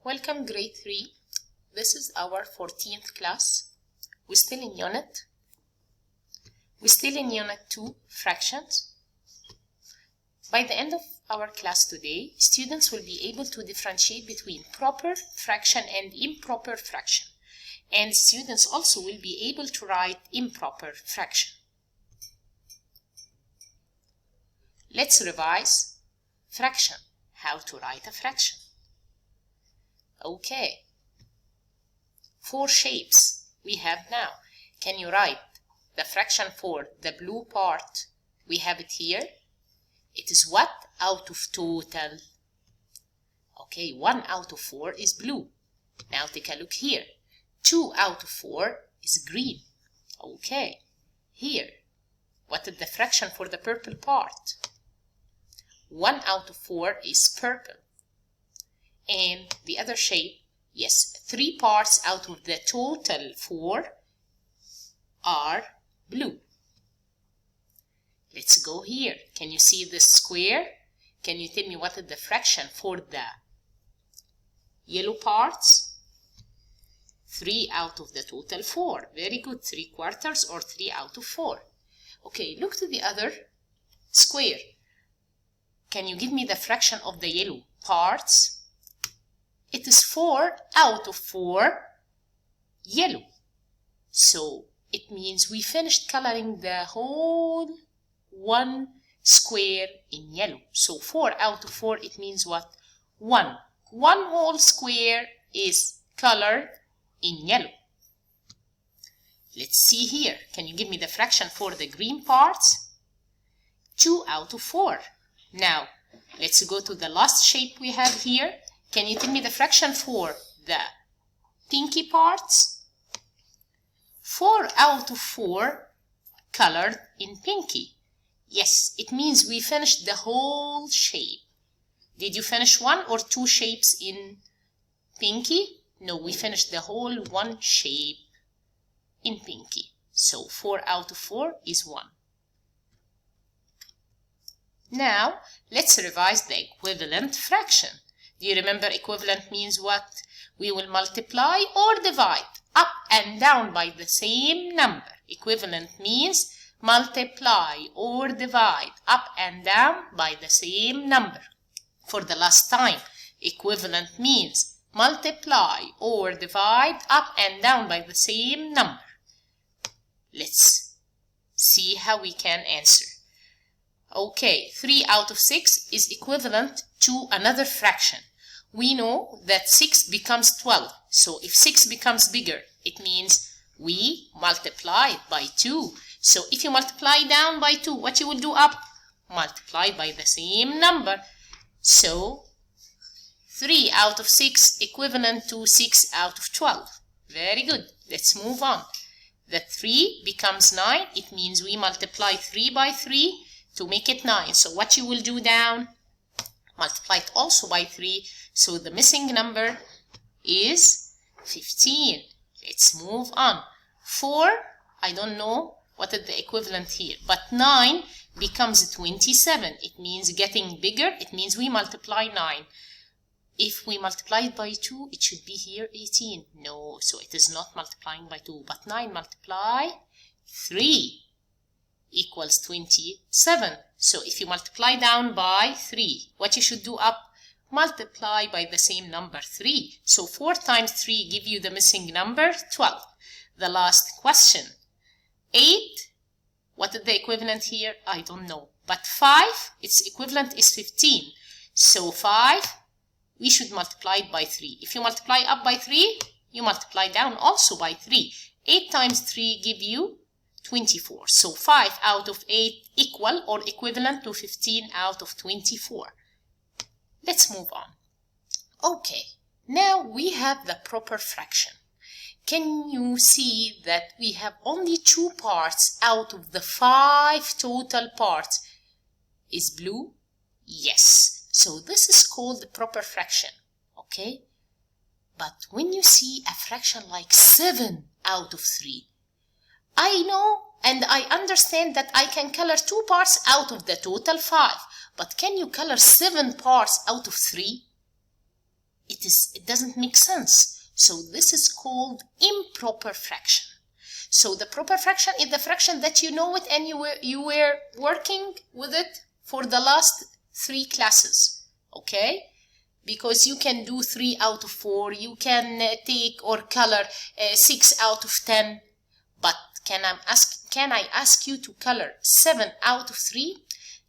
Welcome grade 3. This is our 14th class. We're still in unit 2, fractions. By the end of our class today, students will be able to differentiate between proper fraction and improper fraction. And students also will be able to write improper fraction. Let's revise fraction. How to write a fraction. Okay. 4 shapes we have now. Can you write the fraction for the blue part? We have it here. It is what out of total? Okay, 1 out of 4 is blue. Now take a look here. 2 out of 4 is green. Okay, here. What is the fraction for the purple part? 1 out of 4 is purple. And the other shape, yes, 3 parts out of the total 4 are blue. Let's go here. Can you see this square? Can you tell me what is the fraction for the yellow parts? 3 out of the total 4. Very good. 3/4 or 3 out of 4. Okay, look to the other square. Can you give me the fraction of the yellow parts? It is 4 out of 4 yellow. So it means we finished coloring the whole one square in yellow. So 4 out of 4, it means what? 1. One whole square is colored in yellow. Let's see here. Can you give me the fraction for the green parts? 2 out of 4. Now, let's go to the last shape we have here. Can you tell me the fraction for the pinky parts? 4 out of 4 colored in pinky. Yes, it means we finished the whole shape. Did you finish 1 or 2 shapes in pinky? No, we finished the whole one shape in pinky. So 4 out of 4 is 1. Now, let's revise the equivalent fraction. Do you remember equivalent means what? We will multiply or divide up and down by the same number. Equivalent means multiply or divide up and down by the same number. For the last time, equivalent means multiply or divide up and down by the same number. Let's see how we can answer. Okay, 3 out of 6 is equivalent to another fraction. We know that 6 becomes 12. So if 6 becomes bigger, it means we multiply it by 2. So if you multiply down by 2, what you will do up? Multiply by the same number. So 3 out of 6 equivalent to 6 out of 12. Very good. Let's move on. The 3 becomes 9. It means we multiply 3 by 3 to make it 9. So what you will do down? Multiply it also by 3. So the missing number is 15. Let's move on. 4, I don't know what is the equivalent here. But 9 becomes 27. It means getting bigger. It means we multiply 9. If we multiply it by 2, it should be here 18. No, so it is not multiplying by 2. But 9 multiply 3 equals 27. So if you multiply down by 3, what you should do up? Multiply by the same number, 3. So 4 times 3 give you the missing number, 12. The last question. 8, what is the equivalent here? I don't know. But 5, its equivalent is 15. So 5, we should multiply it by 3. If you multiply up by 3, you multiply down also by 3. 8 times 3 give you 24. So 5 out of 8 equal or equivalent to 15 out of 24. Let's move on. Okay, now we have the proper fraction. Can you see that we have only 2 parts out of the 5 total parts is blue? Yes. So this is called the proper fraction. Okay? But when you see a fraction like 7 out of 3, I know and I understand that I can color 2 parts out of the total 5. But can you color 7 parts out of 3? It it doesn't make sense. So this is called improper fraction. So the proper fraction is the fraction that you know it and you were working with it for the last 3 classes, okay? Because you can do 3 out of 4, you can take or color 6 out of 10, but can I ask you to color 7 out of 3?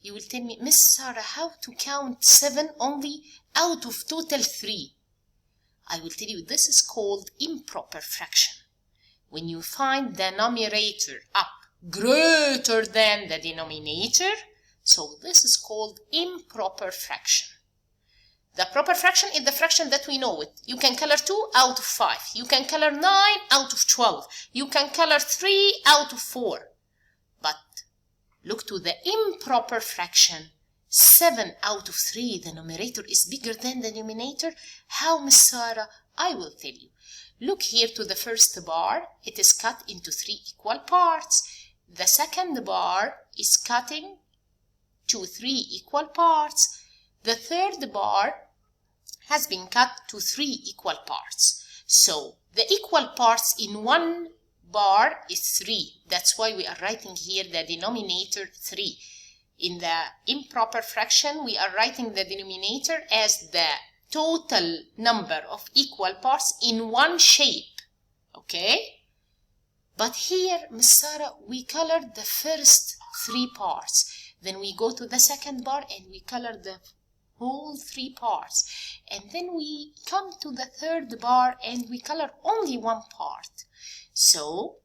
You will tell me, Miss Sarah, how to count 7 only out of total 3? I will tell you, this is called improper fraction. When you find the numerator up greater than the denominator, so this is called improper fraction. The proper fraction is the fraction that we know it. You can color 2 out of 5. You can color 9 out of 12. You can color 3 out of 4. But look to the improper fraction. 7 out of 3, the numerator is bigger than the denominator. How, Miss Sarah? I will tell you. Look here to the first bar. It is cut into 3 equal parts. The second bar is cutting to 3 equal parts. The third bar has been cut to 3 equal parts. So the equal parts in one bar is 3. That's why we are writing here the denominator 3. In the improper fraction, we are writing the denominator as the total number of equal parts in one shape, okay? But here, Miss Sarah, we colored the first 3 parts. Then we go to the second bar and we color the whole 3 parts. And then we come to the third bar and we color only 1 part. So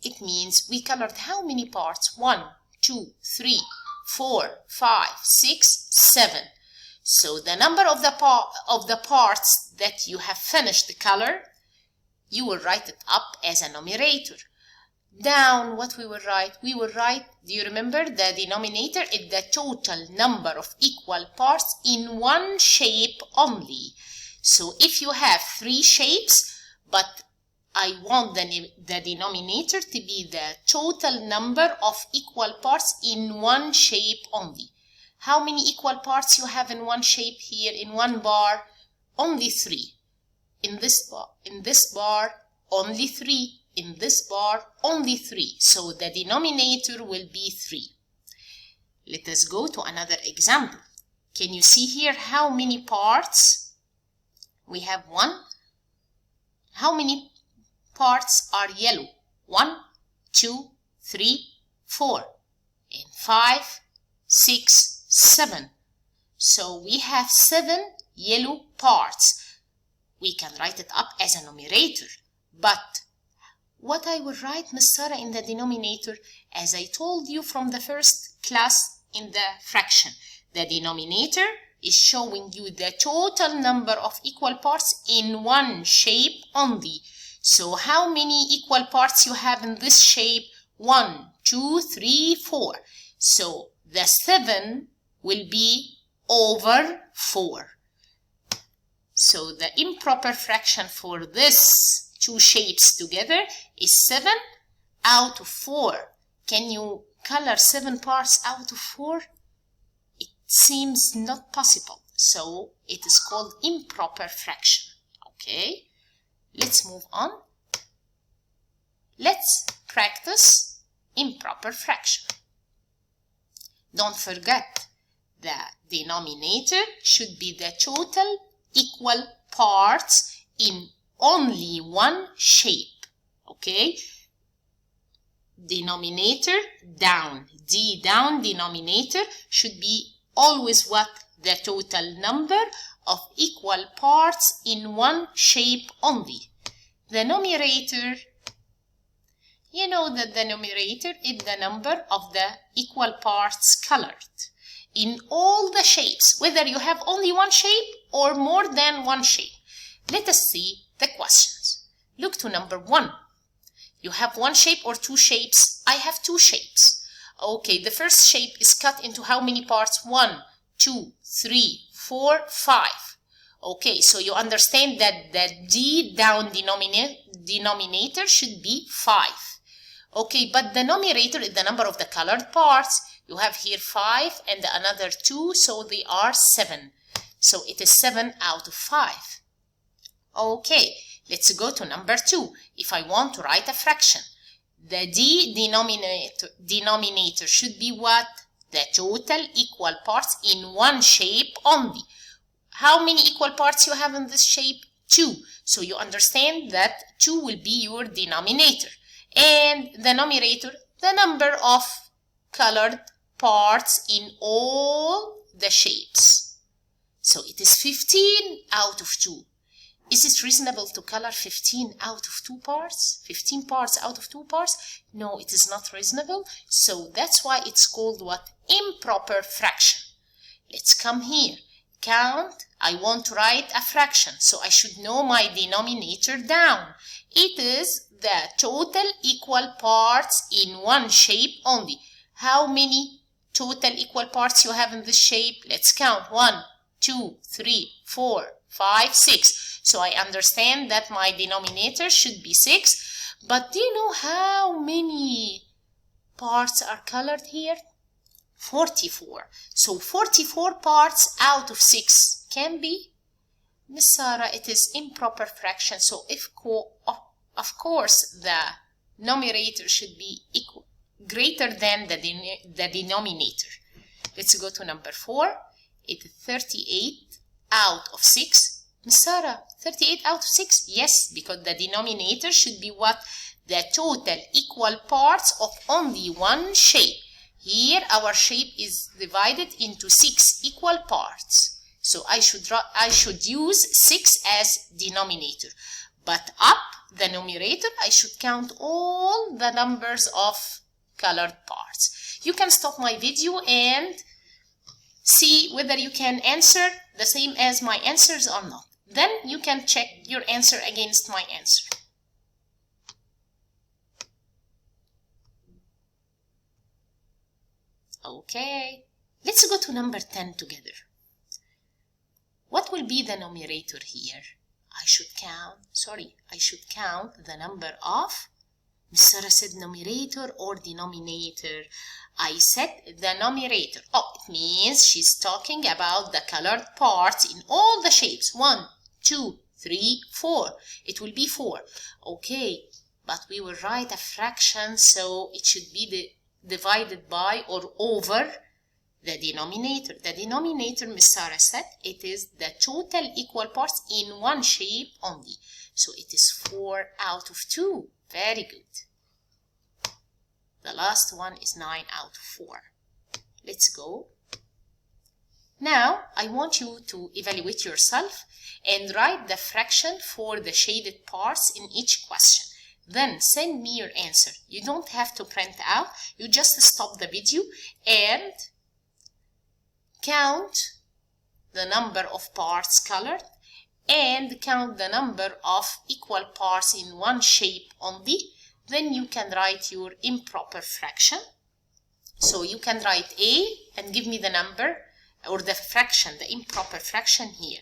it means we colored how many parts? 1, 2, 3, 4, 5, 6, 7. So the number of the parts that you have finished the color, you will write it up as a numerator. Down, what we will write? We will write, do you remember, the denominator is the total number of equal parts in one shape only. So if you have 3 shapes, but I want the denominator to be the total number of equal parts in one shape only. How many equal parts you have in one shape here in one bar? Only 3. In this bar, only 3. In this bar, only 3. So the denominator will be 3. Let us go to another example. Can you see here how many parts? We have 1. How many parts are yellow? 1, 2, 3, 4, and 5, 6, 7. So we have 7 yellow parts. We can write it up as a numerator. But what I will write, Miss Sarah, in the denominator, as I told you from the first class in the fraction, the denominator is showing you the total number of equal parts in one shape only. So how many equal parts you have in this shape? 1, 2, 3, 4. So the 7 will be over 4. So the improper fraction for this 2 shapes together is 7 out of 4. Can you color 7 parts out of 4? It seems not possible. So it is called improper fraction. Okay, let's move on. Let's practice improper fraction. Don't forget, the denominator should be the total equal parts in only one shape. Okay, denominator down, D down, denominator should be always what? The total number of equal parts in one shape only. The numerator, you know that the numerator is the number of the equal parts colored in all the shapes, whether you have only one shape or more than one shape. Let us see the questions. Look to number 1. You have 1 shape or 2 shapes? I have 2 shapes. Okay, the first shape is cut into how many parts? 1, 2, 3, 4, 5. Okay, so you understand that the D down denominator should be 5. Okay, but the numerator is the number of the colored parts. You have here 5 and another 2, so they are 7. So it is 7 out of 5. Okay, let's go to number 2. If I want to write a fraction, the denominator should be what? The total equal parts in one shape only. How many equal parts you have in this shape? 2. So you understand that 2 will be your denominator. And the numerator, the number of colored parts in all the shapes. So it is 15 out of 2. Is it reasonable to color 15 out of 2 parts? 15 parts out of 2 parts? No, it is not reasonable. So that's why it's called what? Improper fraction. Let's come here. Count. I want to write a fraction, so I should know my denominator down. It is the total equal parts in one shape only. How many total equal parts you have in this shape? Let's count. 1, 2, 3, 4, 5, 6. So I understand that my denominator should be 6. But do you know how many parts are colored here? 44. So 44 parts out of 6 can be? Miss Sarah, it is improper fraction. So of course the numerator should be greater than the denominator. Let's go to number 4. It is 38 out of 6. Miss Sarah, 38 out of 6? Yes, because the denominator should be what? The total equal parts of only one shape. Here our shape is divided into 6 equal parts. So I should use 6 as denominator. But up the numerator, I should count all the numbers of colored parts. You can stop my video and see whether you can answer the same as my answers or not. Then you can check your answer against my answer. Okay, let's go to number 10 together. What will be the numerator here? I should count the number of, Miss Sarah said numerator or denominator. I said the numerator. Oh, it means she's talking about the colored parts in all the shapes. 1, 2, 3, 4. It will be 4. Okay, but we will write a fraction, so it should be divided by or over the denominator. The denominator, Miss Sarah said, it is the total equal parts in one shape only. So it is 4 out of 2. Very good. The last one is 9 out of 4. Let's go. Now, I want you to evaluate yourself and write the fraction for the shaded parts in each question. Then send me your answer. You don't have to print out. You just stop the video and count the number of parts colored and count the number of equal parts in one shape only. Then you can write your improper fraction. So you can write A and give me the number or the fraction, the improper fraction here.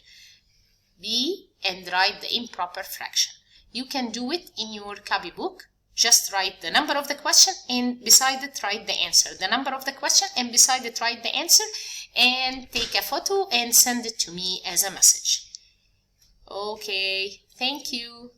B and write the improper fraction. You can do it in your copybook. Just write the number of the question and beside it write the answer. The number of the question and beside it write the answer, and take a photo and send it to me as a message. Okay, thank you.